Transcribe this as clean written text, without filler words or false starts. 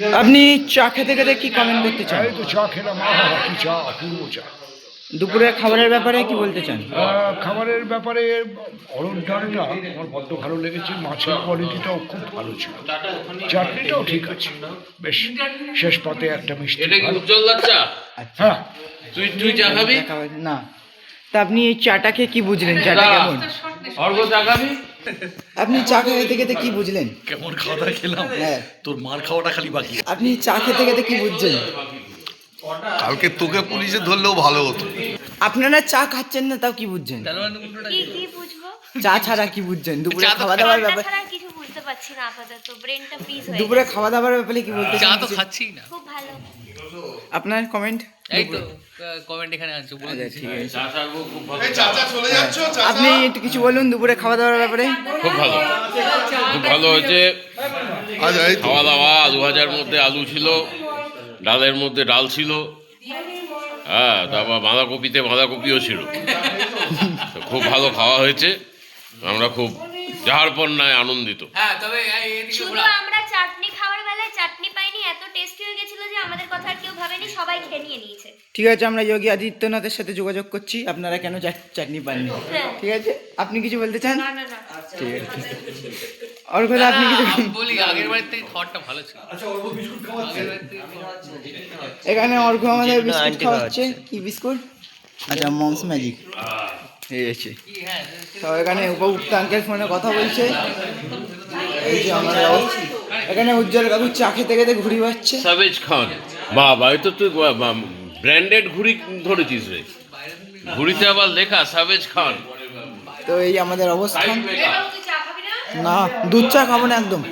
আপনি চা খেতে খেতে কি কমেন্ট করতে চান? এই তো চা খেলাম, আহা কি চা, অপূর্ব চা। দুপুরে খাবারের ব্যাপারে কি বলতে চান? খাবারের ব্যাপারে অরুণ ডালটা আমার বড্ড ভালো লেগেছে, মাছের কোয়ালিটিটাও খুব ভালো ছিল, চাটনিটাও ঠিক আছে, বেশ শেষ পাতে একটা মিষ্টি। এটা কি উজ্জ্বলদার চা? হ্যাঁ, তুই চা খাবি? না, তা আপনি এই চাটাকে কি বুঝলেন? চাটা কেমন? অর্ঘ চা খাবি? আপনি চা খেতে খেতে কি বুঝলেন? কেমন খাওয়া দাওয়া খেলাম, হ্যাঁ, তোর মার খাওয়াটা খালি বাকি। আপনি চা খেতে খেতে কি বুঝছেন? কালকে তোকে পুলিশে ধরলেও ভালো হতো। আপনারা চা খাচ্ছেন না, তাও কি বুঝছেন? কি বুঝবো? চা ছাড়া কি বুঝছেন? দুপুরে খাওয়া দাওয়ার রান্না ব্যাপারে, ছাড়া আর কিছু বুঝতে পারছি না আপাতত, ব্রেনটা ফ্রিজ হয়ে দুপুরে গেছে। খাওয়া দাওয়ার ব্যাপারে কি বলতে চা চান? তো খাচ্ছি না। খুব ভালো। আপনার কমেন্ট? এই তো কমেন্ট এখানে আছে বলে আচ্ছা, দিচ্ছি। ঠিক আছে। চা খাবো, খুব ভালো। আপনি একটু কিছু বলুন দুপুরে খাওয়া দাওয়ার ব্যাপারে। খুব ভালো, খুব ভালো হয়েছে খাওয়া দাওয়া। আলু ভাজার মধ্যে আলু ছিল, ডালের মধ্যে ডাল ছিল, হ্যাঁ, তারপর বাঁধাকপিতে বাঁধাকপিও ছিল। তো খুব ভালো খাওয়া হয়েছে, আমরা খুব যাহার পর নয় আনন্দিত। হ্যাঁ, তবে এইদিকে শুধু আমরা চাটনি খাওয়ার বেলায় চাটনি পাইনি, এত টেস্টি হয়ে গেছিল যে আমাদের কথা আর কেউ ভাবেনি, সবাই খেয়ে নিয়ে নিয়েছে। ঠিক আছে, আমরা যোগী আদিত্যনাথের সাথে যোগাযোগ করছি, আপনারা কেন চাটনি পাননি। ঠিক আছে, আপনি কিছু বলতে চান? না না না, ঠিক আছে, আর কথা আপনি কিছু বলি আগের বাড়ির থেকে খাবারটা ভালো ছিল। এখানে অর্ঘ আমাদের বিস্কুট খাওয়াচ্ছে। কি বিস্কুট? আচ্ছা, মমস ম্যাজিক। এই আছে, তো এখানে উপভুক্ত আঙ্কেল ফোনে কথা বলছে। এই যে আমার এখানে উজ্জ্বল কাকু চা খেতে খেতে ঘুরি পাচ্ছে। সাবেজ খান, বাবা, এই তো তুই ব্র্যান্ডেড ঘুড়ি ধরেছিস রে। ঘুড়িতে আবার লেখা সাবেজ খান। তো এই আমাদের অবস্থান। তুই চা খাবি না? না, দুধ চা খাবো না একদম।